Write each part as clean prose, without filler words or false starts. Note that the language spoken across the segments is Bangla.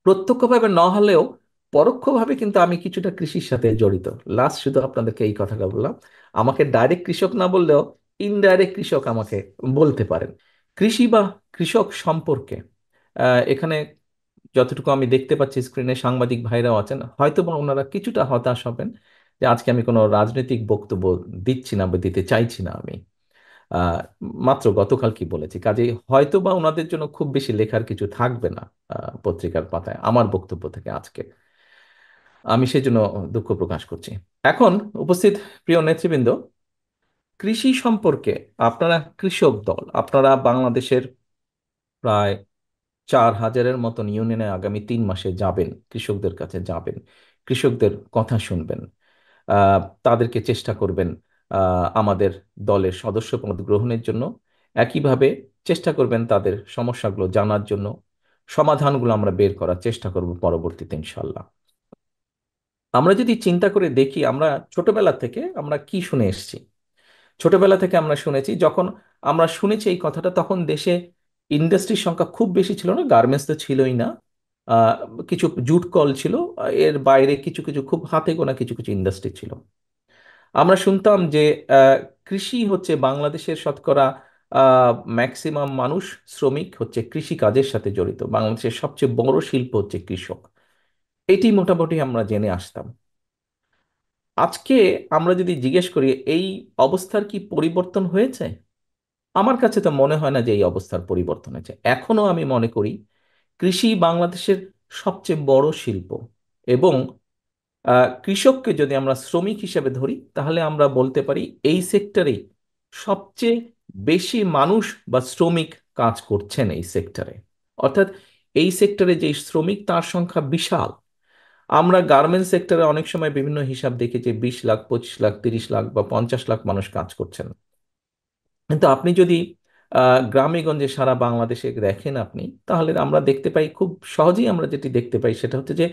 প্রত্যক্ষভাবে না হলেও পরোক্ষভাবে কিন্তু আমি কিছুটা কৃষির সাথে জড়িত। লাস্ট শুধু আপনাদেরকে এই কথাটা বললাম, আমাকে ডাইরেক্ট কৃষক না বললেও ইনডাইরেক্ট কৃষক আমাকে বলতে পারেন। কৃষি বা কৃষক সম্পর্কে এখানে যতটুকু আমি দেখতে পাচ্ছি স্ক্রিনে সাংবাদিক ভাইরাও আছেন, হয়তো বা ওনারা কিছুটা হতাশ হবেন যে আজকে আমি কোনো রাজনৈতিক বক্তব্য দিচ্ছি না বা দিতে চাইছি না আমি। আহ, মাত্র গতকাল কি বলেছি, কাজেই হয়তো বা ওনাদের জন্য খুব বেশি লেখার কিছু থাকবে না পত্রিকার পাতায় আমার বক্তব্য থেকে আজকে। আমি সেজন্য দুঃখ প্রকাশ করছি। এখন উপস্থিত প্রিয় নেতৃবৃন্দ, কৃষি সম্পর্কে, আপনারা কৃষক দল, আপনারা বাংলাদেশের প্রায় 4,000-এর মতন ইউনিয়নে আগামী 3 মাসে যাবেন, কৃষকদের কাছে যাবেন, কৃষকদের কথা শুনবেন, তাদেরকে চেষ্টা করবেন আমাদের দলের সদস্যপদ গ্রহণের জন্য। একইভাবে চেষ্টা করবেন তাদের সমস্যাগুলো জানার জন্য, সমাধানগুলো আমরা বের করার চেষ্টা করব পরবর্তীতে ইনশাল্লাহ। আমরা যদি চিন্তা করে দেখি, আমরা ছোটবেলা থেকে আমরা কি শুনে এসেছি। ছোটবেলা থেকে আমরা শুনেছি, যখন আমরা শুনেছি এই কথাটা, তখন দেশে ইন্ডাস্ট্রির সংখ্যা খুব বেশি ছিল না, গার্মেন্টস তো ছিলই না। আহ, কিছু জুট কল ছিল, এর বাইরে কিছু কিছু খুব হাতে গোনা কিছু কিছু ইন্ডাস্ট্রি ছিল। আমরা শুনতাম যে আহ, কৃষি হচ্ছে বাংলাদেশের শতকরা ম্যাক্সিমাম মানুষ, শ্রমিক হচ্ছে কৃষি কাজের সাথে জড়িত, বাংলাদেশের সবচেয়ে বড় শিল্প হচ্ছে কৃষক। এটি মোটামুটি আমরা জেনে আসতাম। আজকে আমরা যদি জিজ্ঞেস করি এই অবস্থার কি পরিবর্তন হয়েছে, আমার কাছে তো মনে হয় না যে এই অবস্থার পরিবর্তন হয়েছে। এখনো আমি মনে করি কৃষি বাংলাদেশের সবচেয়ে বড় শিল্প। এবং কৃষককে যদি আমরা শ্রমিক হিসেবে ধরি, তাহলে আমরা বলতে পারি এই সেক্টরে সবচেয়ে বেশি মানুষ বা শ্রমিক কাজ করছেন এই সেক্টরে। অর্থাৎ এই সেক্টরে যে শ্রমিক, তার সংখ্যা বিশাল। আমরা গার্মেন্টস সেক্টরে অনেক সময় বিভিন্ন হিসাব দেখি যে 20 লাখ, 25 লাখ, 30 লাখ বা 50 লাখ মানুষ কাজ করছেন। কিন্তু আপনি যদি গ্রামে গঞ্জে সারা বাংলাদেশে দেখেন আপনি, তাহলে আমরা দেখতে পাই, খুব সহজেই আমরা যেটি দেখতে পাই সেটা হচ্ছে যে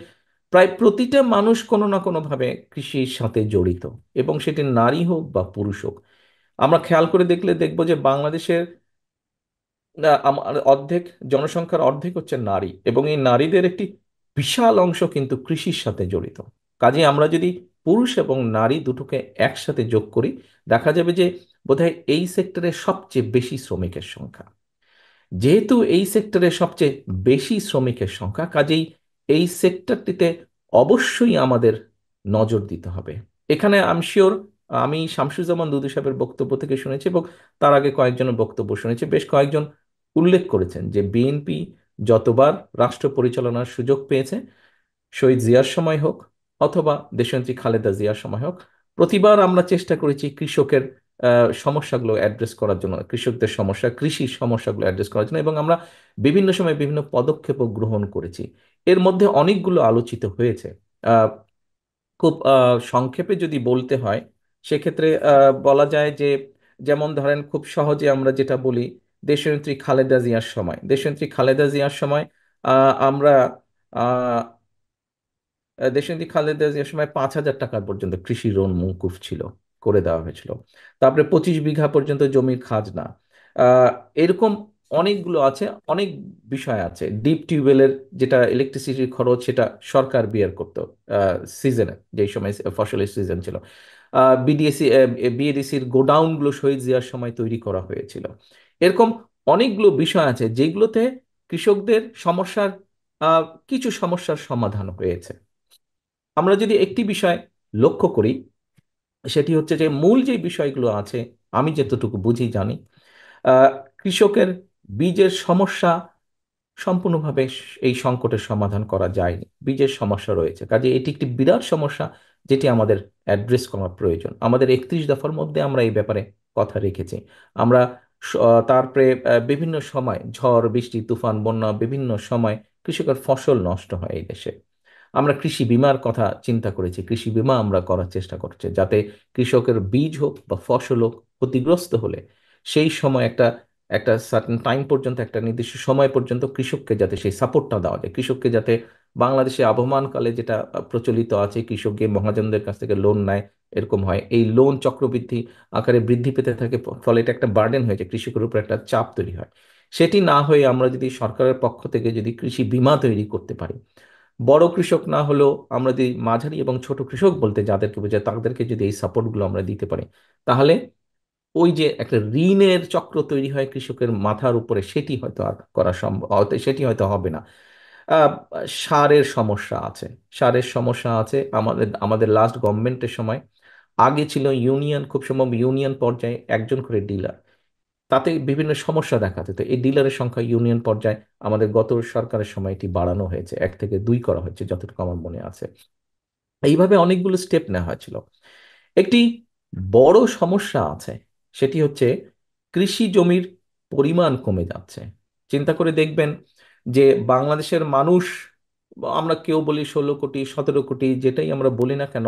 প্রায় প্রতিটা মানুষ কোনো না কোনো ভাবে কৃষির সাথে জড়িত, এবং সেটি নারী হোক বা পুরুষ হোক। আমরা খেয়াল করে দেখলে দেখবো যে বাংলাদেশের আমার অর্ধেক, জনসংখ্যার অর্ধেক হচ্ছে নারী, এবং এই নারীদের একটি বিশাল অংশ কিন্তু কৃষির সাথে জড়িত। কাজে আমরা যদি পুরুষ এবং নারী দুটোকে একসাথে যোগ করি, দেখা যাবে যে বোধহয় এই সেক্টরে সবচেয়ে বেশি শ্রমিকের সংখ্যা। যেহেতু এই সেক্টরে সবচেয়ে বেশি শ্রমিকের সংখ্যা, কাজেই এই সেক্টরটিতে অবশ্যই আমাদের নজর দিতে হবে। এখানে আমি শিওর, আমি শামসুজ্জামান দুদু সাহেবের বক্তব্য থেকে শুনেছি, এবং তার আগে কয়েকজনের বক্তব্য শুনেছি, বেশ কয়েকজন উল্লেখ করেছেন যে বিএনপি যতবার রাষ্ট্র পরিচালনার সুযোগ পেয়েছে, শহীদ জিয়ার সময় হোক অথবা দেশনেত্রী খালেদা জিয়ার সময় হোক, প্রতিবার আমরা চেষ্টা করেছি কৃষকের সমস্যাগুলো অ্যাড্রেস করার জন্য, কৃষকদের সমস্যা, কৃষির সমস্যাগুলো অ্যাড্রেস করার জন্য, এবং আমরা বিভিন্ন সময় বিভিন্ন পদক্ষেপও গ্রহণ করেছি। এর মধ্যে অনেকগুলো আলোচিত হয়েছে। আহ, খুব সংক্ষেপে যদি বলতে হয়, সেক্ষেত্রে বলা যায় যে, যেমন ধরেন খুব সহজে আমরা যেটা বলি, দেশনেত্রী খালেদা জিয়ার সময়, দেশনেত্রী খালেদা জিয়ার সময় আমরা দেশনেত্রী খালেদা জিয়ার সময় 5,000 টাকা পর্যন্ত কৃষি ঋণ মওকুফ ছিল, করে দেওয়া হয়েছিল। তারপরে 25 বিঘা পর্যন্ত জমির খাজনা। আহ, এরকম অনেকগুলো আছে, অনেক বিষয় আছে। ডিপ টিউবওয়েলের যেটা ইলেকট্রিসিটির খরচ, সেটা সরকার বিয়ার করতো সিজনে, যেই সময় ফসলের সিজন ছিল। বিডিএসি, বিএডিসির গোডাউনগুলো শহীদ জিয়ার সময় তৈরি করা হয়েছিল। এরকম অনেকগুলো বিষয় আছে যেগুলোতে কৃষকদের সমস্যার, কিছু সমস্যার সমাধান হয়েছে। আমরা যদি একটি বিষয় লক্ষ্য করি, সেটি হচ্ছে যে মূল যে বিষয়গুলো আছে, আমি যতটুকু বুঝি জানি, আহ, কৃষকের বীজের সমস্যা সম্পূর্ণভাবে এই সংকটের সমাধান করা যায়নি। বীজের সমস্যা রয়েছে, কাজে এটি একটি বিরাট সমস্যা, যেটি আমাদের অ্যাড্রেস করা প্রয়োজন। আমাদের 31 দফার মধ্যে আমরা এই ব্যাপারে কথা রেখেছি। আমরা তারপরে বিভিন্ন সময় ঝড় বৃষ্টি তুফান বন্যা, বিভিন্ন সময় কৃষকের ফসল নষ্ট হয় এই দেশে। আমরা কৃষি বিমার কথা চিন্তা করেছি, কৃষি বিমা আমরা করার চেষ্টা করছি, যাতে কৃষকের বীজ হোক বা ফসল হোক, ক্ষতিগ্রস্ত হলে সেই সময় একটা একটা সার্টেন টাইম পর্যন্ত, একটা নির্দিষ্ট সময় পর্যন্ত কৃষককে যাতে সেই সাপোর্টটা দেওয়া যায়, কৃষককে যাতে, বাংলাদেশে আবহমানকালে যেটা প্রচলিত আছে, কৃষক গিয়ে মহাজনদের কাছ থেকে লোন নেয়, এরকম হয়, এই লোন চক্রবৃদ্ধি আকারে বৃদ্ধি পেতে থাকে, ফলে এটা একটা বার্ডেন হয়ে যায়, কৃষকের উপর একটা চাপ তৈরি হয়। সেটি না হয়ে আমরা যদি সরকারের পক্ষ থেকে যদি কৃষি বীমা তৈরি করতে পারি, বড় কৃষক না হলেও আমরা যদি মাঝারি এবং ছোট কৃষক বলতে যাদেরকে বোঝায় তাদেরকে যদি এই সাপোর্টগুলো আমরা দিতে পারি, তাহলে ওই যে একটা ঋণের চক্র তৈরি হয় কৃষকের মাথার উপরে, সেটি হয়তো আর করা সম্ভব, সেটি হয়তো হবে না। আহ, সারের সমস্যা আছে, সারের সমস্যা আছে। আমাদের আমাদের লাস্ট গভর্নমেন্টের সময় আগে ছিল ইউনিয়ন, খুব সম্ভব ইউনিয়ন পর্যায়ে একজন করে ডিলার, তাতে বিভিন্ন সমস্যা দেখা যেত। এই ডিলারের সংখ্যা ইউনিয়ন পর্যায়ে আমাদের গত সরকারের সময় এটি বাড়ানো হয়েছে, 1 থেকে 2 করা হয়েছে যতটুকু আমার মনে আছে। এইভাবে অনেকগুলো স্টেপ নেওয়া হয়েছিল। একটি বড় সমস্যা আছে, সেটি হচ্ছে কৃষি জমির পরিমাণ কমে যাচ্ছে। চিন্তা করে দেখবেন যে বাংলাদেশের মানুষ, আমরা কেউ বলি 16 কোটি, 17 কোটি, যেটাই আমরা বলি না কেন,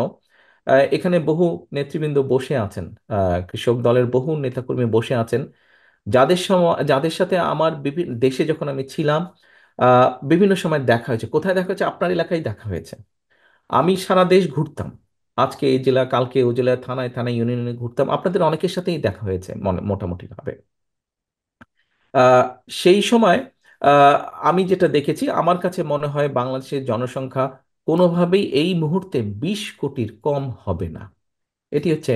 এখানে বহু নেতৃবৃন্দ বসে আছেন, কৃষক দলের বহু নেতাকর্মী বসে আছেন, যাদের সাথে আমার বিভিন্ন দেশে যখন আমি ছিলাম বিভিন্ন সময় দেখা হয়েছে। কোথায় দেখা হয়েছে? আপনার এলাকায় দেখা হয়েছে। আমি সারা দেশ ঘুরতাম, আজকে এই জেলা কালকে ও জেলা, থানায় থানায় ইউনিয়নে ঘুরতাম, আপনাদের অনেকের সাথেই দেখা হয়েছে মোটামুটি ভাবে। আহ, সেই সময় আহ, আমি যেটা দেখেছি, আমার কাছে মনে হয় বাংলাদেশের জনসংখ্যা কোনোভাবেই এই মুহূর্তে 20 কোটির কম হবে না। এটি হচ্ছে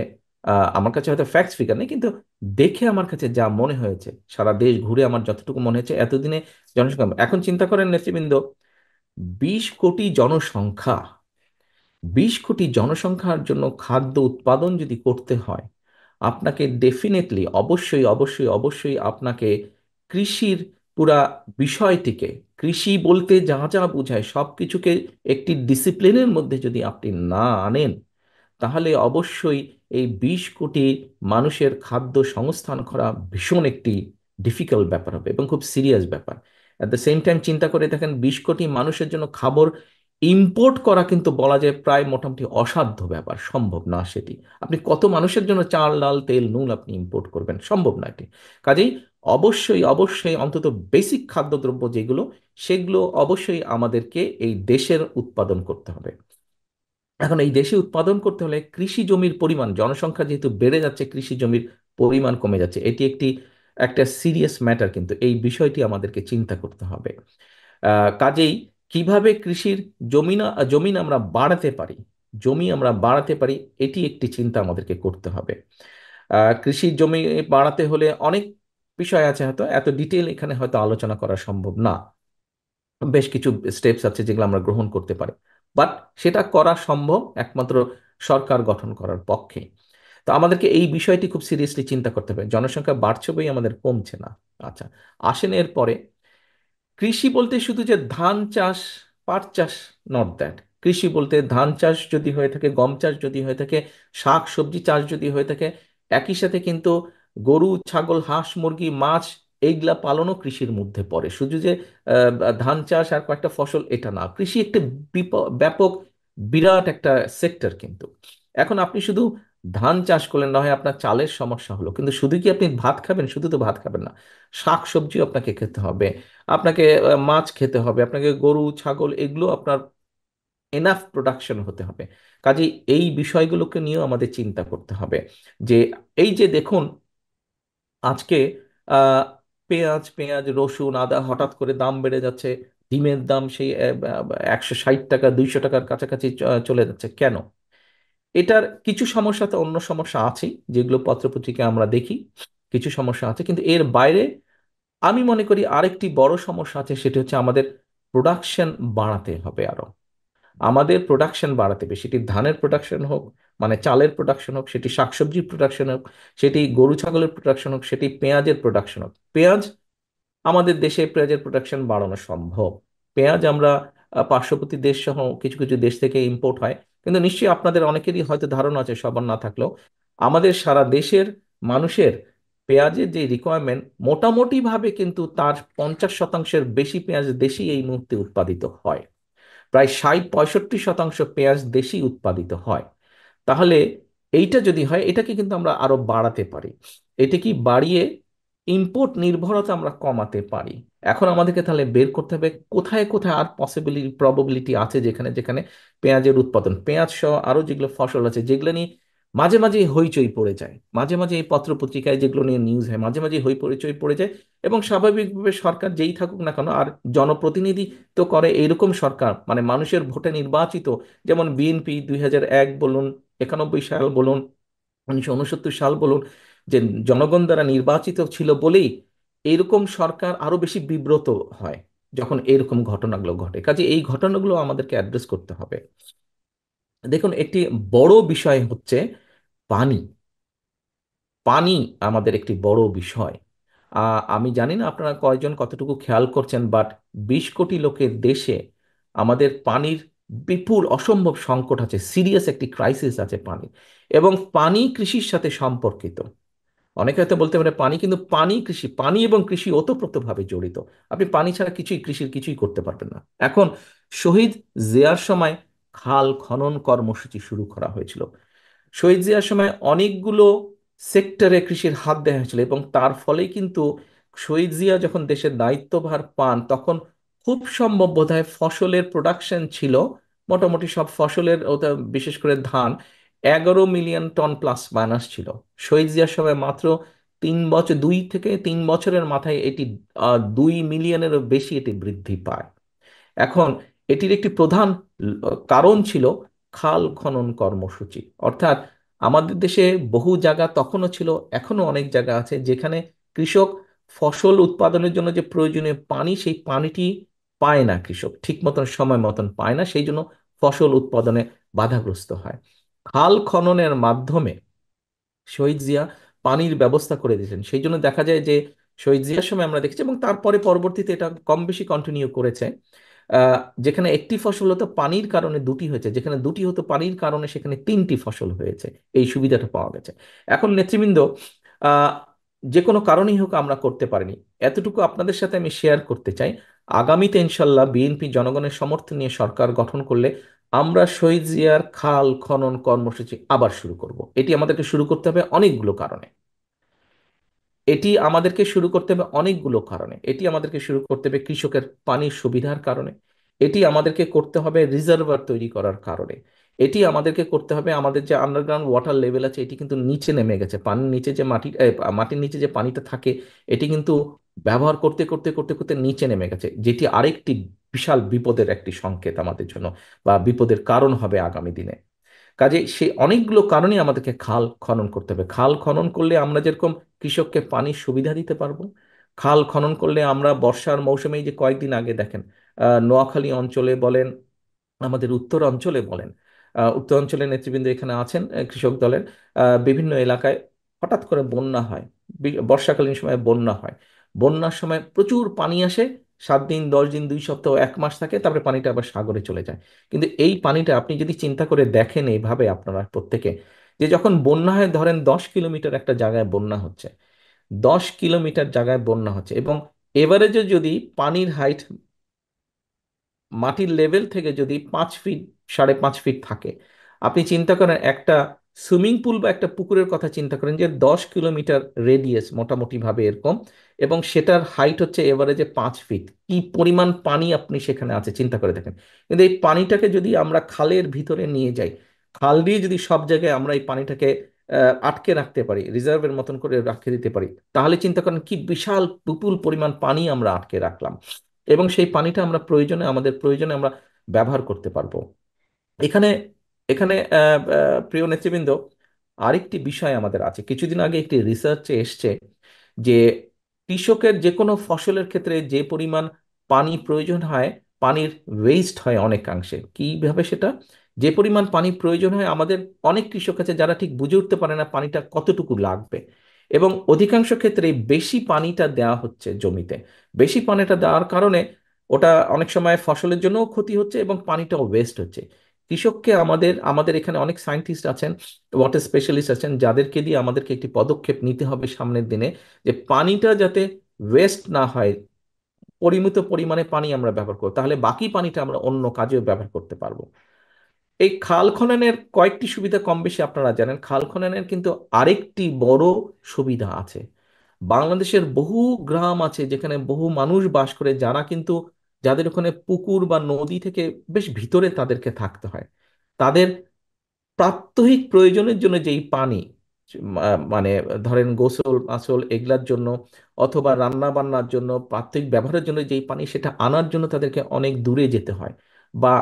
আমার কাছে হয়তো ফ্যাক্টস ফিগার নেই, কিন্তু দেখে আমার কাছে যা মনে হয়েছে, সারা দেশ ঘুরে আমার যতটুকু মনে হয়েছে এতদিনে জনসংখ্যা। এখন চিন্তা করেন নেতৃবৃন্দ, 20 কোটি জনসংখ্যা, 20 কোটি জনসংখ্যার জন্য খাদ্য উৎপাদন যদি করতে হয়, আপনাকে ডেফিনেটলি অবশ্যই অবশ্যই অবশ্যই আপনাকে কৃষির পুরা বিষয়টিকে, কৃষি বলতে যা যা বোঝায় সব কিছুকে একটি ডিসিপ্লিনের মধ্যে যদি আপনি না আনেন, তাহলে অবশ্যই এই 20 কোটি মানুষের খাদ্য সংস্থান করা ভীষণ একটি ডিফিকাল্ট ব্যাপার হবে এবং খুব সিরিয়াস ব্যাপার। অ্যাট দ্য সেম টাইম চিন্তা করে দেখেন, 20 কোটি মানুষের জন্য খাবার ইম্পোর্ট করা কিন্তু বলা যায় প্রায় মোটামুটি অসাধ্য ব্যাপার, সম্ভব না সেটি। আপনি কত মানুষের জন্য চাল ডাল তেল নুন আপনি ইম্পোর্ট করবেন? সম্ভব না এটি। কাজেই অবশ্যই অবশ্যই অন্তত বেসিক খাদ্যদ্রব্য যেগুলো, সেগুলো অবশ্যই আমাদেরকে এই দেশের উৎপাদন করতে হবে। এখন এই দেশে উৎপাদন করতে হলে কৃষি জমির পরিমাণ, জনসংখ্যা যেহেতু বেড়ে যাচ্ছে, কৃষি জমির পরিমাণ কমে যাচ্ছে, এটি একটা সিরিয়াস ম্যাটার, কিন্তু এই বিষয়টি আমাদেরকে চিন্তা করতে হবে। কাজেই কিভাবে কৃষির জমিন আমরা বাড়াতে পারি, জমি আমরা বাড়াতে পারি, এটি একটি চিন্তা আমাদেরকে করতে হবে। কৃষির জমি বাড়াতে হলে অনেক বিষয় আছে, হয়তো এত ডিটেল এখানে হয়তো আলোচনা করা সম্ভব না। বেশ কিছু স্টেপস আছে যেগুলো আমরা গ্রহণ করতে পারি, বাট সেটা করা সম্ভব একমাত্র সরকার গঠন করার পক্ষে। তো আমাদেরকে এই বিষয়টি খুব সিরিয়াসলি চিন্তা করতে হবে। জনসংখ্যা বাড়ছে বই আমাদের কমছে না। আচ্ছা, আসেন এরপরে। কৃষি বলতে শুধু যে ধান চাষ, পাট চাষ, নট দ্যাট। কৃষি বলতে ধান চাষ যদি হয়ে থাকে, গম চাষ যদি হয়ে থাকে, শাক সবজি চাষ যদি হয়ে থাকে, একই সাথে কিন্তু গরু ছাগল হাঁস মুরগি মাছ এইগুলা পালনও কৃষির মধ্যে পড়ে। শুধু যে আহ, ধান চাষ আর কয়েকটা ফসল এটা না, কৃষি একটা ব্যাপক বিরাট একটা সেক্টর কিন্তু। এখন আপনি শুধু ধান চাষ করলেন, না হয় আপনার চালের সমস্যা হলো, কিন্তু শুধু কি আপনি ভাত খাবেন? শুধু তো ভাত খাবেন না, শাক সবজিও আপনাকে খেতে হবে, আপনাকে মাছ খেতে হবে, আপনাকে গরু ছাগল এগুলো আপনার এনাফ প্রোডাকশন হতে হবে। কাজে এই বিষয়গুলোকে নিয়েও আমাদের চিন্তা করতে হবে। যে এই যে দেখুন, আজকে আহ পেঁয়াজ পেঁয়াজ রসুন আদা হঠাৎ করে দাম বেড়ে যাচ্ছে, ডিমের দাম সেই 160 টাকা 200 টাকার কাছাকাছি চলে যাচ্ছে কেন? এটার কিছু সমস্যা, তো অন্য সমস্যা আছে যেগুলো পত্রপত্রিকায় আমরা দেখি, কিছু সমস্যা আছে, কিন্তু এর বাইরে আমি মনে করি আরেকটি বড় সমস্যা আছে, সেটি হচ্ছে আমাদের প্রোডাকশন বাড়াতে হবে আরো। আমাদের প্রোডাকশন বাড়াতে হবে, সেটি ধানের প্রোডাকশন হোক, মানে চালের প্রোডাকশন হোক, সেটি শাকসবজির প্রোডাকশন হোক, সেটি গরু ছাগলের প্রোডাকশন হোক, সেটি পেঁয়াজের প্রোডাকশন হোক। পেঁয়াজ, আমাদের দেশে পেঁয়াজের প্রোডাকশন বাড়ানো সম্ভব। পেঁয়াজ আমরা পার্শ্ববর্তী দেশ সহ কিছু কিছু দেশ থেকে ইম্পোর্ট হয়, কিন্তু নিশ্চয়ই আপনাদের অনেকেরই হয়তো ধারণা আছে, সবার না থাকলেও আমাদের সারা দেশের মানুষের পেঁয়াজের যে রিকোয়ারমেন্ট, মোটামুটি ভাবে কিন্তু তার 50%-এর বেশি পেঁয়াজ দেশি এই মুহূর্তে উৎপাদিত হয়। প্রায় 60-65% পেঁয়াজ দেশি উৎপাদিত হয়। তাহলে এইটা যদি হয়, এটাকে কিন্তু আমরা আরো বাড়াতে পারি। এটা কি বাড়িয়ে ইম্পোর্ট নির্ভরতা আমরা কমাতে পারি। এখন আমাদেরকে তাহলে বের করতে হবে কোথায় কোথায় আর প্রবাবিলিটি আছে, যেখানে যেখানে পেঁয়াজের উৎপাদন, পেঁয়াজ সহ আরো যেগুলো ফসল আছে যেগুলো নিয়ে মাঝে মাঝে হইচই পড়ে যায়, মাঝে মাঝে এই পত্র পত্রিকায় যেগুলো নিয়ে নিউজ হয় মাঝে মাঝে হইচই পড়ে যায়। এবং স্বাভাবিকভাবে সরকার যেই থাকুক না কেন, আর জনপ্রতিনিধি তো করে এইরকম সরকার, মানে মানুষের ভোটে নির্বাচিত, যেমন বিএনপি 2001 বলুন, 91 সাল বলুন, 1969 সাল বলুন, যে জনগণ দ্বারা নির্বাচিত ছিল বলেই এইরকম সরকার আরো বেশি বিব্রত হয় যখন এরকম ঘটনাগুলো ঘটে। কাজে এই ঘটনাগুলো আমাদেরকে অ্যাড্রেস করতে হবে। দেখুন, একটি বড় বিষয় হচ্ছে পানি। পানি আমাদের একটি বড় বিষয়। আমি জানি না আপনারা কয়জন কতটুকু খেয়াল করছেন, বাট 20 কোটি লোকের দেশে আমাদের পানির বিপুল অসম্ভব সংকট আছে, সিরিয়াস একটি ক্রাইসিস আছে পানি। এবং পানি কৃষির সাথে সম্পর্কিত। অনেকে হয়তো বলতে পারে পানি, কিন্তু পানি কৃষি, পানি এবং কৃষি ওতপ্রোতভাবে জড়িত। আপনি পানি ছাড়া কিছুই, কৃষির কিছুই করতে পারবেন না। এখন শহীদ জিয়ার সময় খাল খনন কর্মসূচি শুরু করা হয়েছিল। শহীদ জিয়ার সময় অনেকগুলো সেক্টরে কৃষির হাত দেওয়া হয়েছিল, এবং তার ফলেই কিন্তু শহীদ জিয়া যখন দেশের দায়িত্বভার পান তখন খুব সম্ভব বোধহয় ফসলের প্রোডাকশন ছিল মোটামুটি সব ফসলের, ওটা বিশেষ করে ধান, 11 মিলিয়ন টন প্লাস মাইনাস ছিল। শহীদ জিয়ার সময় মাত্র 3 বছর, 2 থেকে 3 বছরের মাথায় এটি 2 মিলিয়নেরও বেশি এটি বৃদ্ধি পায়। এখন এটির একটি প্রধান কারণ ছিল খাল খনন কর্মসূচি। অর্থাৎ আমাদের দেশে বহু জায়গা তখনও ছিল, এখনো অনেক জায়গা আছে যেখানে কৃষক ফসল উৎপাদনের জন্য যে প্রয়োজনীয় পানি, সেই পানিটি পায় না, কৃষক ঠিক মতন সময় মতন পায় না, সেই জন্য ফসল উৎপাদনে বাধাগ্রস্ত হয়। খাল খননের মাধ্যমে শহীদ জিয়া পানির ব্যবস্থা করে দিয়েছেন। সেই জন্য দেখা যায় যে শহীদ জিয়ার সময় আমরা দেখেছি, এবং তারপরে পরবর্তীতে এটা কম বেশি কন্টিনিউ করেছে, যেখানে একটি ফসল হতো পানির কারণে দুটি হয়েছে, যেখানে দুটি হতো পানির কারণে সেখানে 3টি ফসল হয়েছে। এই সুবিধাটা পাওয়া গেছে। এখন নেতৃবৃন্দ, আহ, যে কোনো কারণেই হোক আমরা করতে পারিনি, এতটুকু আপনাদের সাথে আমি শেয়ার করতে চাই। আগামীতে ইনশাল্লাহ বিএনপি জনগণের সমর্থন নিয়ে সরকার গঠন করলে আমরা শহীদ জিয়ার খাল খনন কর্মসূচি আবার শুরু করব। এটি আমাদেরকে শুরু করতে হবে অনেকগুলো কারণে। এটি আমাদেরকে শুরু করতে হবে কৃষকের পানির সুবিধার কারণে। এটি আমাদেরকে করতে হবে রিজার্ভার তৈরি করার কারণে। এটি আমাদেরকে করতে হবে, আমাদের যে আন্ডারগ্রাউন্ড ওয়াটার লেভেল আছে এটি কিন্তু নিচে নেমে গেছে, পানির নিচে যে মাটির নিচে যে পানিটা থাকে এটি কিন্তু ব্যবহার করতে করতে করতে করতে নিচে নেমে গেছে, যেটি আরেকটি বিশাল বিপদের একটি সংকেত আমাদের জন্য, বা বিপদের কারণ হবে আগামী দিনে। কাজে সে অনেকগুলো কারণে আমাদেরকে খাল খনন করতে হবে। খাল খনন করলে আমরা যেরকম কৃষককে পানির সুবিধা দিতে পারবো, খাল খনন করলে আমরা বর্ষার মৌসুমে, এই যে কয়েকদিন আগে দেখেন, নোয়াখালী অঞ্চলে বলেন, আমাদের উত্তর অঞ্চলে বলেন, উত্তর অঞ্চলের নেতৃবৃন্দ এখানে আছেন, কৃষক দলের বিভিন্ন এলাকায় হঠাৎ করে বন্যা হয়। বর্ষাকালীন সময় বন্যা হয়। বন্যার সময় প্রচুর পানি আসে, 7 দিন, 10 দিন, 2 সপ্তাহ, 1 মাস থাকে, তারপরে পানিটা আবার সাগরে চলে যায়। কিন্তু এই পানিটা আপনি যদি চিন্তা করে দেখেন এইভাবে আপনারা প্রত্যেকে, যে যখন বন্যা হয়, ধরেন 10 কিলোমিটার একটা জায়গায় বন্যা হচ্ছে, 10 কিলোমিটার জায়গায় বন্যা হচ্ছে, এবং এভারেজে যদি পানির হাইট মাটির লেভেল থেকে যদি 5 ফিট, 5.5 ফিট থাকে, আপনি চিন্তা করেন একটা সুইমিং পুল বা একটা পুকুরের কথা চিন্তা করেন, যে 10 কিলোমিটার রেডিয়াস মোটামুটি ভাবে এরকম, এবং সেটার হাইট হচ্ছে এভারেজে 5 ফিট, কি পরিমাণ পানি আপনি সেখানে আছে চিন্তা করে দেখেন। কিন্তু এই পানিটাকে যদি আমরা খালের ভিতরে নিয়ে যাই, খাল দিয়ে যদি সব জায়গায় আমরা এই পানিটাকে আটকে রাখতে পারি, রিজার্ভের মতন করে রাখতে দিতে পারি, তাহলে চিন্তা করেন কি বিশাল বিপুল পরিমাণ পানি আমরা আটকে রাখলাম, এবং সেই পানিটা আমরা প্রয়োজনে, আমাদের প্রয়োজনে আমরা ব্যবহার করতে পারবো। এখানে এখানে প্রিয় নেতৃবৃন্দ, আরেকটি বিষয় আমাদের আছে। কিছুদিন আগে একটি রিসার্চে এসছে যে কৃষকের যে কোনো ফসলের ক্ষেত্রে যে পরিমাণ পানি প্রয়োজন হয়, পানির ওয়েস্ট হয় অনেকাংশে। কিভাবে সেটা? যে পরিমাণ পানি প্রয়োজন হয়, আমাদের অনেক কৃষক আছে যারা ঠিক বুঝে উঠতে পারে না পানিটা কতটুকু লাগবে, এবং অধিকাংশ ক্ষেত্রে বেশি পানিটা দেওয়া হচ্ছে জমিতে। বেশি পানিটা দেওয়ার কারণে ওটা অনেক সময় ফসলের জন্যও ক্ষতি হচ্ছে, এবং পানিটাও ওয়েস্ট হচ্ছে। কৃষককে আমাদের আমাদের এখানে অনেক সায়েন্টিস্ট আছেন, ওয়াটার স্পেশালিস্ট আছেন, যাদেরকে দিয়ে আমাদেরকে একটি পদক্ষেপ নিতে হবে সামনের দিনে, যে পানিটা যাতে ওয়েস্ট না হয়, পরিমিত পরিমাণে পানি আমরা ব্যবহার করব, তাহলে বাকি পানিটা আমরা অন্য কাজেও ব্যবহার করতে পারবো। এই খাল খননের কয়েকটি সুবিধা কম বেশি আপনারা জানেন। খাল খননের কিন্তু আরেকটি বড় সুবিধা আছে। বাংলাদেশের বহু গ্রাম আছে যেখানে বহু মানুষ বাস করে, যারা কিন্তু, যাদের ওখানে পুকুর বা নদী থেকে বেশ ভিতরে তাদেরকে থাকতে হয়। তাদের প্রাত্যহিক প্রয়োজনের জন্য যেই পানি, মানে ধরেন গোসল মাসল এগুলার জন্য অথবা রান্না বান্নার জন্য প্রাত্যহিক ব্যবহারের জন্য যেই পানি, সেটা আনার জন্য তাদেরকে অনেক দূরে যেতে হয়। বা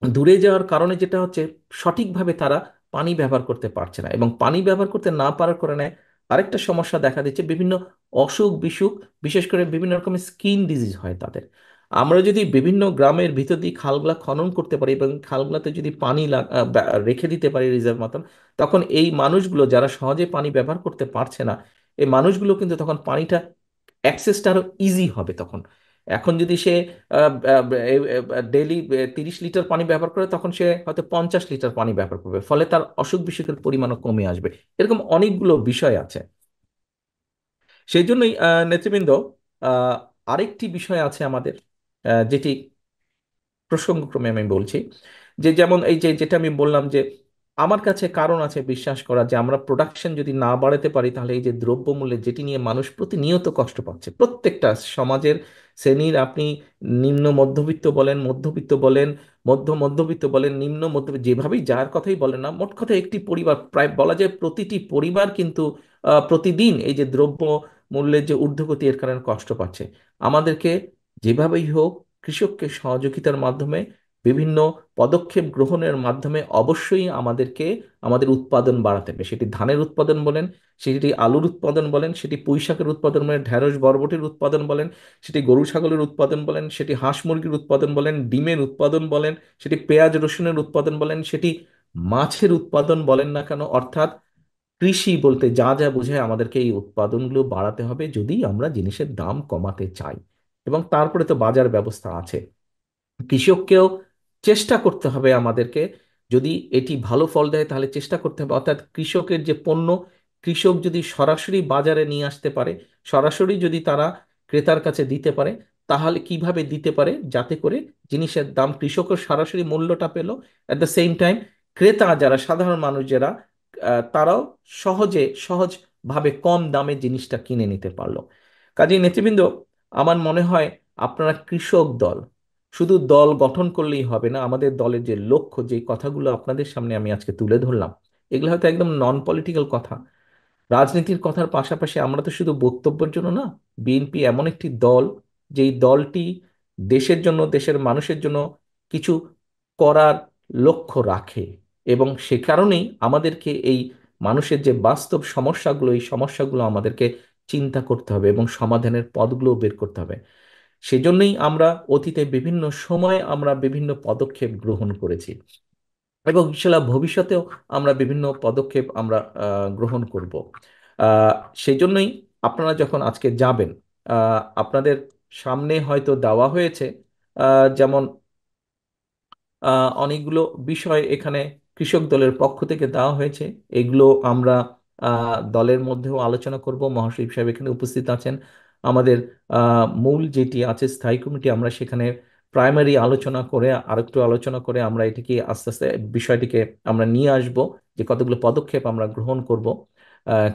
দূরে যাওয়ার কারণে যেটা হচ্ছে, সঠিকভাবে তারা পানি ব্যবহার করতে পারছে না, এবং পানি ব্যবহার করতে না পারার কারণে আরেকটা সমস্যা দেখা দিচ্ছে, বিভিন্ন অসুখ বিসুখ, বিশেষ করে বিভিন্ন রকমের স্কিন ডিজিজ হয় তাদের। আমরা যদি বিভিন্ন গ্রামের ভিতর দিয়ে খালগুলা খনন করতে পারি এবং খালগুলাতে যদি পানি রেখে দিতে পারি রিজার্ভ মতন, তখন এই মানুষগুলো যারা সহজে পানি ব্যবহার করতে পারছে না, এই মানুষগুলো কিন্তু তখন পানিটা অ্যাক্সেসটা আরো ইজি হবে তখন। এখন যদি সে ডেইলি 30 লিটার পানি ব্যবহার করে, তখন সে হয়তো 50 লিটার পানি ব্যবহার করবে, ফলে তার অসুখ বিসুখের পরিমাণও কমে আসবে। এরকম অনেকগুলো বিষয় আছে। সেই জন্যই নেতৃবৃন্দ, আহ, আরেকটি বিষয় আছে আমাদের, যেটি প্রসঙ্গক্রমে আমি বলছি, যে যেমন এই যে যেটা আমি বললাম যে আমার কাছে কারণ আছে বিশ্বাস করা যে আমরা প্রোডাকশন যদি না বাড়াতে পারি, তাহলে এই যে দ্রব্যমূল্যের যেটি নিয়ে মানুষ প্রতিনিয়ত কষ্ট পাচ্ছে, প্রত্যেকটা সমাজের শ্রেণীর, আপনি নিম্ন মধ্যবিত্ত বলেন, মধ্যবিত্ত বলেন, মধ্যবিত্ত বলেন, নিম্ন মধ্যবিত্ত, যেভাবেই যার কথাই বলেন না, মোট কথা একটি পরিবার, প্রায় বলা যায় প্রতিটি পরিবার কিন্তু প্রতিদিন এই যে দ্রব্য মূল্যের যে ঊর্ধ্বগতি, এর কারণে কষ্ট পাচ্ছে। আমাদেরকে যেভাবেই হোক কৃষককে সহযোগিতার মাধ্যমে, বিভিন্ন পদক্ষেপ গ্রহণের মাধ্যমে অবশ্যই আমাদেরকে আমাদের উৎপাদন বাড়াতে হবে। সেটি ধানের উৎপাদন বলেন, সেটি আলুর উৎপাদন বলেন, সেটি পুঁই শাকের উৎপাদন বলেন, ঢেঁড়স বরবটির উৎপাদন বলেন, সেটি গরু ছাগলের উৎপাদন বলেন, সেটি হাঁস মুরগির উৎপাদন বলেন, ডিমের উৎপাদন বলেন, সেটি পেঁয়াজ রসুনের উৎপাদন বলেন, সেটি মাছের উৎপাদন বলেন না কেন, অর্থাৎ কৃষি বলতে যা যা বোঝায়, আমাদেরকে এই উৎপাদনগুলো বাড়াতে হবে যদি আমরা জিনিসের দাম কমাতে চাই। এবং তারপরে তো বাজার ব্যবস্থা আছে, কৃষককেও চেষ্টা করতে হবে আমাদেরকে। যদি এটি ভালো ফল দেয় তাহলে চেষ্টা করতে হবে, অর্থাৎ কৃষকের যে পণ্য, কৃষক যদি সরাসরি বাজারে নিয়ে আসতে পারে, সরাসরি যদি তারা ক্রেতার কাছে দিতে পারে, তাহলে কিভাবে দিতে পারে যাতে করে জিনিসের দাম, কৃষকের সরাসরি মূল্যটা পেল, অ্যাট দ্য সেম টাইম ক্রেতা যারা সাধারণ মানুষ যারা, তারাও সহজভাবে কম দামে জিনিসটা কিনে নিতে পারলো। কাজেই নেতৃবৃন্দ, আমার মনে হয় আপনারা কৃষক দল, শুধু দল গঠন করলেই হবে না, আমাদের দলের যে লক্ষ্য, যে কথাগুলো আপনাদের সামনে আমি আজকে তুলে ধরলাম, এগুলো হয়তো একদম নন পলিটিক্যাল কথা, রাজনীতির কথার পাশাপাশি আমরা তো শুধু বক্তব্যের জন্য না। বিএনপি এমন একটি দল, যেই দলটি দেশের জন্য, দেশের মানুষের জন্য কিছু করার লক্ষ্য রাখে, এবং সে কারণেই আমাদেরকে এই মানুষের যে বাস্তব সমস্যাগুলো, এই সমস্যাগুলো আমাদেরকে চিন্তা করতে হবে এবং সমাধানের পথগুলো বের করতে হবে। সেজন্যই আমরা অতীতে বিভিন্ন সময় আমরা বিভিন্ন পদক্ষেপ গ্রহণ করেছি, এবং ইনশাল্লাহ ভবিষ্যতেও আমরা বিভিন্ন পদক্ষেপ আমরা গ্রহণ করব। আহ, সেই জন্যই আপনারা যখন আজকে যাবেন, আপনাদের সামনে হয়তো দেওয়া হয়েছে, যেমন অনেকগুলো বিষয় এখানে কৃষক দলের পক্ষ থেকে দেওয়া হয়েছে। এগুলো আমরা দলের মধ্যেও আলোচনা করব। মহাসচিব সাহেব এখানে উপস্থিত আছেন। আমাদের মূল যেটি আছে স্থায়ী কমিটি, আমরা সেখানে প্রাইমারি আলোচনা করে, আরেকটু আলোচনা করে আমরা এটিকে আস্তে আস্তে বিষয়টিকে আমরা নিয়ে আসব, যে কতগুলো পদক্ষেপ আমরা গ্রহণ করব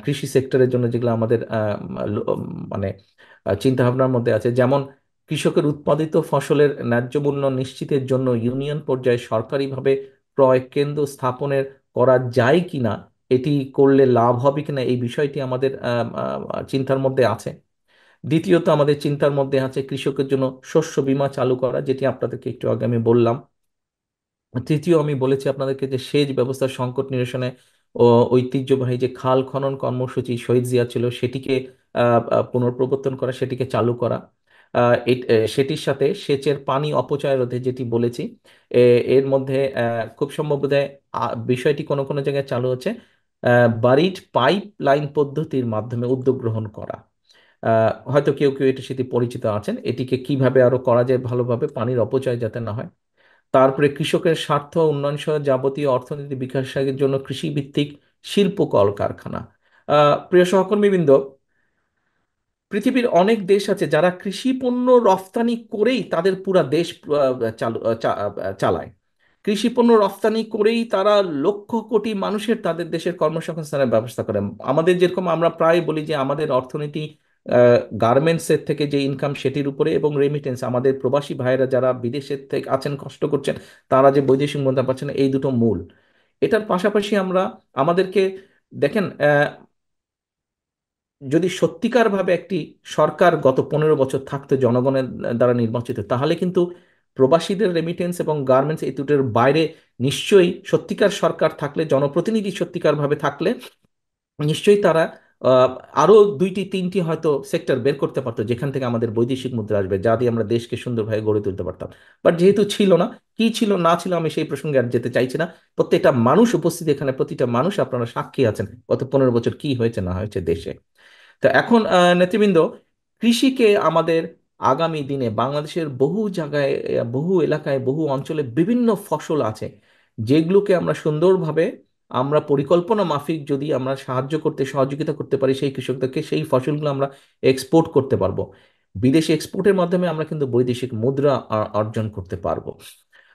কৃষি সেক্টরের জন্য, যেগুলো আমাদের মানে চিন্তা ভাবনার মধ্যে আছে। যেমন কৃষকের উৎপাদিত ফসলের ন্যায্য মূল্য নিশ্চিতের জন্য ইউনিয়ন পর্যায়ে সরকারিভাবে ক্রয় কেন্দ্র স্থাপনের করা যায় কিনা, এটি করলে লাভ হবে কিনা, এই বিষয়টি আমাদের চিন্তার মধ্যে আছে। দ্বিতীয়ত আমাদের চিন্তার মধ্যে আছে কৃষকের জন্য শস্য বীমা চালু করা, যেটি আপনাদেরকে একটু আগে আমি বললাম। তৃতীয়, আমি বলেছি আপনাদেরকে যে সেচ ব্যবস্থার সংকট নিরসনে ও ঐতিহ্যবাহী যে খাল খনন কর্মসূচি শহীদ জিয়া ছিল, সেটিকে পুনঃপ্রবর্তন করা, সেটিকে চালু করা। সেটির সাথে সেচের পানি অপচয় রোধে যেটি বলেছি, এর মধ্যে খুব সম্ভব বোধহয় বিষয়টি কোনো কোনো জায়গায় চালু হচ্ছে, বাড়ির পাইপ লাইন পদ্ধতির মাধ্যমে উদ্যোগ গ্রহণ করা। হয়তো কেউ কেউ এটির সাথে পরিচিত আছেন, এটিকে কিভাবে আরো করা যায় ভালোভাবে, পানির অপচয় যাতে না হয়। তারপরে কৃষকের স্বার্থ উন্নয়ন সহ যাবতীয় অর্থনীতি বিকাশের জন্য কৃষিভিত্তিক শিল্প কলকারখানা। প্রিয় সহকর্মীবৃন্দ, পৃথিবীর অনেক দেশ আছে যারা কৃষি পণ্য রফতানি করেই তাদের পুরা দেশ চালায়। কৃষি পণ্য রফতানি করেই তারা লক্ষ কোটি মানুষের, তাদের দেশের কর্মসংস্থানের ব্যবস্থা করে। আমাদের যেরকম আমরা প্রায় বলি যে আমাদের অর্থনীতি গার্মেন্টস এর থেকে যে ইনকাম সেটির উপরে, এবং রেমিটেন্স, আমাদের প্রবাসী ভাইয়েরা যারা বিদেশের থেকে আছেন কষ্ট করছেন, তারা যে বৈদেশিক মুদ্রা পাচ্ছেন, এই দুটো মূল। এটার পাশাপাশি আমরা আমাদেরকে দেখেন, যদি সত্যিকারভাবে একটি সরকার গত 15 বছর থাকতো জনগণের দ্বারা নির্বাচিত, তাহলে কিন্তু প্রবাসীদের রেমিটেন্স এবং গার্মেন্টস এই দুটোর বাইরে নিশ্চয়ই সত্যিকার সরকার থাকলে, জনপ্রতিনিধি সত্যিকারভাবে থাকলে নিশ্চয়ই তারা আহ, আরো দুইটি তিনটি হয়তো সেক্টর বের করতে পারতো যেখান থেকে আমাদের বৈদেশিক মুদ্রা আসবে, যা দিয়ে আমরা দেশকে সুন্দরভাবে গড়ে তুলতে পারতাম। বাট যেহেতু ছিল না, কি ছিল না ছিল আমি সেই প্রসঙ্গে আর যেতে চাইছি না। প্রত্যেকটা মানুষ উপস্থিত এখানে, প্রতিটা মানুষ আপনারা সাক্ষী আছেন গত 15 বছর কি হয়েছে না হয়েছে দেশে। তো এখন নেতৃবৃন্দ, কৃষিকে আমাদের আগামী দিনে বাংলাদেশের বহু জায়গায়, বহু এলাকায়, বহু অঞ্চলে বিভিন্ন ফসল আছে যেগুলোকে আমরা সুন্দরভাবে, আমরা পরিকল্পনা মাফিক যদি আমরা সাহায্য করতে, সহযোগিতা করতে পারি সেই কৃষকদেরকে, সেই ফসলগুলো আমরা এক্সপোর্ট করতে পারবো। বিদেশে এক্সপোর্টের মাধ্যমে আমরা কিন্তু বৈদেশিক মুদ্রা অর্জন করতে পারবো।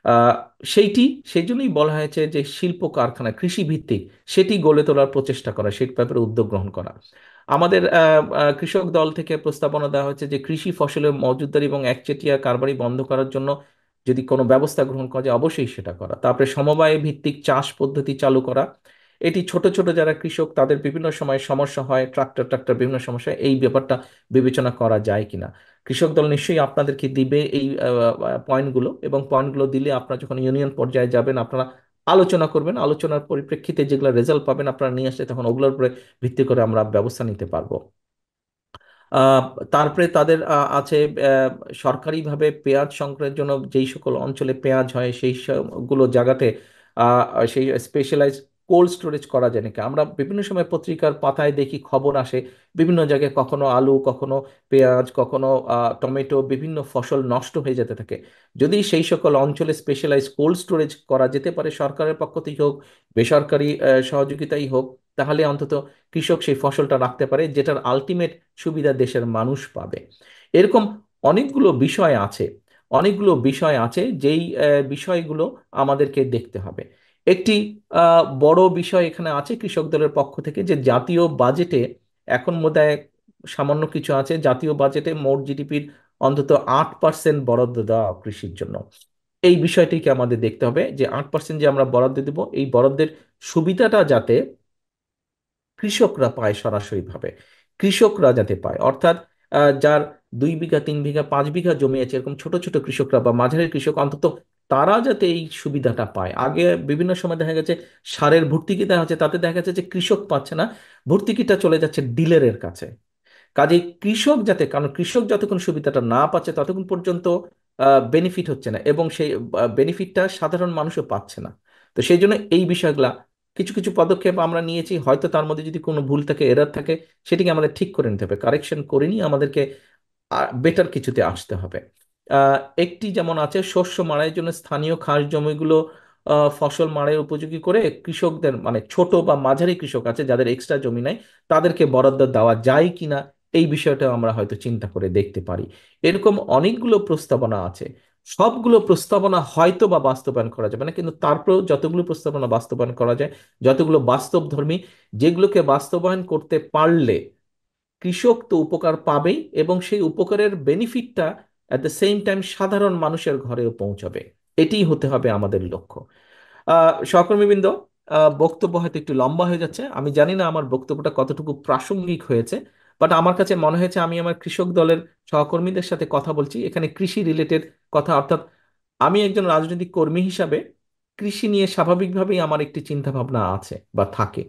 আহ, সেইটি, সেই জন্যই বলা হয়েছে যে শিল্প কারখানা কৃষি ভিত্তিক সেটি গড়ে তোলার প্রচেষ্টা করা, সেই ব্যাপারে উদ্যোগ গ্রহণ করা। আমাদের কৃষক দল থেকে প্রস্তাবনা দেওয়া হয়েছে যে কৃষি ফসলের মজুতদারি এবং একচেটিয়া কারবারি বন্ধ করার জন্য যদি কোনো ব্যবস্থা গ্রহণ করা যায় অবশ্যই সেটা করা। তারপরে সমবায় ভিত্তিক চাষ পদ্ধতি চালু করা। এটি ছোট ছোট যারা কৃষক তাদের বিভিন্ন সময় সমস্যা হয়, ট্রাক্টর ট্রাক্টর বিভিন্ন সমস্যা, এই ব্যাপারটা বিবেচনা করা যায় কিনা। কৃষক দল নিশ্চয়ই আপনাদেরকে দিবে এই পয়েন্টগুলো, এবং পয়েন্টগুলো দিলে আপনারা যখন ইউনিয়ন পর্যায়ে যাবেন আপনারা আলোচনা করবেন, আলোচনার পরিপ্রেক্ষিতে যেগুলো রেজাল্ট পাবেন আপনারা নিয়ে আসলে তখন ওগুলোর উপরে ভিত্তি করে আমরা ব্যবস্থা নিতে পারবো। আহ, তারপরে তাদের আছে আহ, সরকারিভাবে পেঁয়াজ সংগ্রহের জন্য যেই সকল অঞ্চলে পেঁয়াজ হয় সেই সবগুলো জায়গাতে আহ, সেই স্পেশালাইজ কোল্ড স্টোরেজ করা যায় নাকি। আমরা বিভিন্ন সময় পত্রিকার পাতায় দেখি, খবর আসে বিভিন্ন জায়গায় কখনো আলু, কখনো পেঁয়াজ, কখনো টমেটো, বিভিন্ন ফসল নষ্ট হয়ে যেতে থাকে। যদি সেই সকল অঞ্চলে স্পেশালাইজ কোল্ড স্টোরেজ করা যেতে পারে সরকারের পক্ষ থেকে হোক, বেসরকারি সহযোগিতাই হোক, তাহলে অন্তত কৃষক সেই ফসলটা রাখতে পারে, যেটার আলটিমেট সুবিধা দেশের মানুষ পাবে। এরকম অনেকগুলো বিষয় আছে, অনেকগুলো বিষয় আছে যেই বিষয়গুলো আমাদেরকে দেখতে হবে। একটি বড় বিষয় এখানে আছে কৃষক দলের পক্ষ থেকে, যে জাতীয় বাজেটে এখন বোধহয় সামান্য কিছু আছে, জাতীয় বাজেটে মোট জিডিপির অন্তত 8% বরাদ্দ দেওয়া কৃষির জন্য। এই বিষয়টিকে আমাদের দেখতে হবে যে 8% যে আমরা বরাদ্দ দেব, এই বরাদ্দের সুবিধাটা যাতে কৃষকরা পায় সরাসরিভাবে, কৃষকরা যাতে পায়, অর্থাৎ যার 2 বিঘা 3 বিঘা 5 বিঘা জমি আছে এরকম ছোট ছোট কৃষকরা বা মাঝারি কৃষক, অন্তত তারা যাতে এই সুবিধাটা পায়। আগে বিভিন্ন সময় দেখা গেছে সারের ভর্তুকি দেওয়া হচ্ছে, তাতে দেখা যাচ্ছে যে কৃষক পাচ্ছে না, ভর্তুকিটা চলে যাচ্ছে ডিলারের কাছে। কাজে কৃষক যাতে, কারণ কৃষক যতক্ষণ সুবিধাটা না পাচ্ছে ততক্ষণ পর্যন্ত বেনিফিট হচ্ছে না, এবং সেই বেনিফিটটা সাধারণ মানুষও পাচ্ছে না। তো সেই জন্য এই বিষয়গুলা কিছু কিছু পদক্ষেপ আমরা নিয়েছি, হয়তো তার মধ্যে যদি কোনো ভুল থাকে, এরার থাকে, সেটিকে আমাদের ঠিক করে নিতে হবে, কারেকশন করে নিয়ে আমাদেরকে বেটার কিছুতে আসতে হবে। আহ, একটি যেমন আছে শস্য মাড়াইয়ের জন্য স্থানীয় খাস জমিগুলো ফসল মাড়াই উপযোগী করে কৃষকদের, মানে ছোট বা মাঝারি কৃষক আছে যাদের এক্সট্রা জমি নাই, তাদেরকে বরাদ্দ দেওয়া যায় কিনা এই বিষয়টা আমরা হয়তো চিন্তা করে দেখতে পারি। এরকম অনেকগুলো প্রস্তাবনা আছে। সবগুলো প্রস্তাবনা হয়তো বা বাস্তবায়ন করা যাবে না, কিন্তু তারপরেও যতগুলো প্রস্তাবনা বাস্তবায়ন করা যায়, যতগুলো বাস্তবধর্মী, যেগুলোকে বাস্তবায়ন করতে পারলে কৃষক তো উপকার পাবেই, এবং সেই উপকারের বেনিফিটটা অ্যাট দ্য সেম টাইম সাধারণ মানুষের ঘরেও পৌঁছাবে। এটিই হতে হবে আমাদের লক্ষ্য। সহকর্মীবৃন্দ, বক্তব্য হয়তো একটু লম্বা হয়ে যাচ্ছে, আমি জানি না আমার বক্তব্যটা কতটুকু প্রাসঙ্গিক হয়েছে, বাট আমার কাছে মনে হয়েছে আমি আমার কৃষক দলের সহকর্মীদের সাথে কথা বলছি এখানে কৃষি রিলেটেড কথা, অর্থাৎ আমি একজন রাজনৈতিক কর্মী হিসাবে কৃষি নিয়ে স্বাভাবিকভাবেই আমার একটি চিন্তা ভাবনা আছে বা থাকে,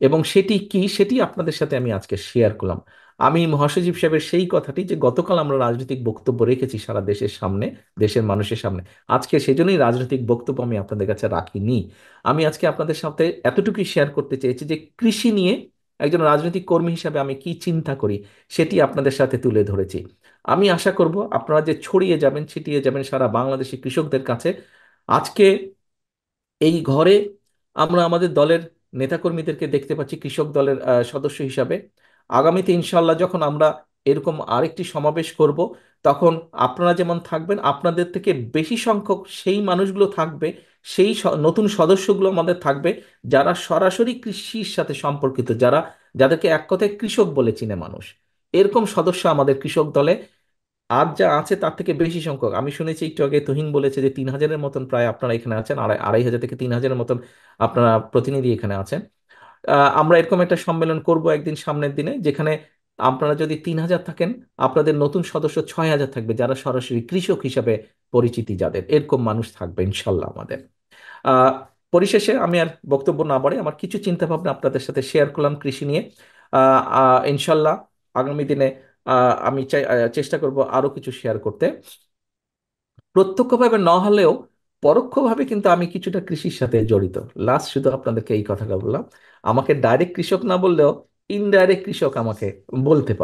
এবং সেটি কি সেটি আপনাদের সাথে আমি আজকে শেয়ার করলাম। আমি মহাসচিব সাহেবের সেই কথাটি, যে গতকাল আমরা রাজনৈতিক বক্তব্য রেখেছি সারা দেশের সামনে, দেশের মানুষের সামনে, আজকে সেজন্যই রাজনৈতিক বক্তব্য আমি আপনাদের কাছে রাখিনি। আমি আজকে আপনাদের সাথে এতটুকুই শেয়ার করতে চেয়েছি যে কৃষি নিয়ে একজন রাজনৈতিক কর্মী হিসাবে আমি কি চিন্তা করি সেটি আপনাদের সাথে তুলে ধরেছি। আমি আশা করব আপনারা যে ছড়িয়ে যাবেন, ছিটিয়ে যাবেন সারা বাংলাদেশি কৃষকদের কাছে। আজকে এই ঘরে আমরা আমাদের দলের নেতাকর্মীদেরকে দেখতে পাচ্ছি কৃষক দলের সদস্য হিসাবে। আগামীতে ইনশাল্লাহ যখন আমরা এরকম আরেকটি সমাবেশ করব, তখন আপনারা যেমন থাকবেন, আপনাদের থেকে বেশি সংখ্যক সেই মানুষগুলো থাকবে, সেই নতুন সদস্যগুলো আমাদের থাকবে যারা সরাসরি কৃষির সাথে সম্পর্কিত, যাদেরকে এক কথায় কৃষক বলে চিনে মানুষ। এরকম সদস্য আমাদের কৃষক দলে আর যা আছে তার থেকে বেশি সংখ্যক, আমি শুনেছি একটু আগে তুহিন বলেছে যে 3,000-এর মতন প্রায় আপনারা এখানে আছেন, 2,500 থেকে 3,000-এর মতন আপনারা প্রতিনিধি এখানে আছেন। আমরা এরকম একটা সম্মেলন করব একদিন সামনের দিনে, যেখানে আপনারা যদি 3,000 থাকেন, আপনাদের নতুন সদস্য 6,000 থাকবে, যারা সরাসরি কৃষক হিসাবে পরিচিতি, যাদের এরকম মানুষ থাকবে ইনশাল্লাহ আমাদের। আহ, পরিশেষে আমি আর বক্তব্য না বাড়াই, আমার কিছু চিন্তা ভাবনা আপনাদের সাথে শেয়ার করলাম কৃষি নিয়ে। ইনশাল্লাহ আগামী দিনে আমি চেষ্টা করব আরো কিছু শেয়ার করতে, প্রত্যক্ষভাবে না হলেও পরোক্ষভাবে কিন্তু আমি কিছুটা কৃষির সাথে জড়িত। লাস্ট শুধু আপনাদেরকে এই কথাটা বললাম, আমাকে ডাইরেক্ট কৃষক না বললেও ইনডাইরেক্ট কৃষক আমাকে বলতে পারে।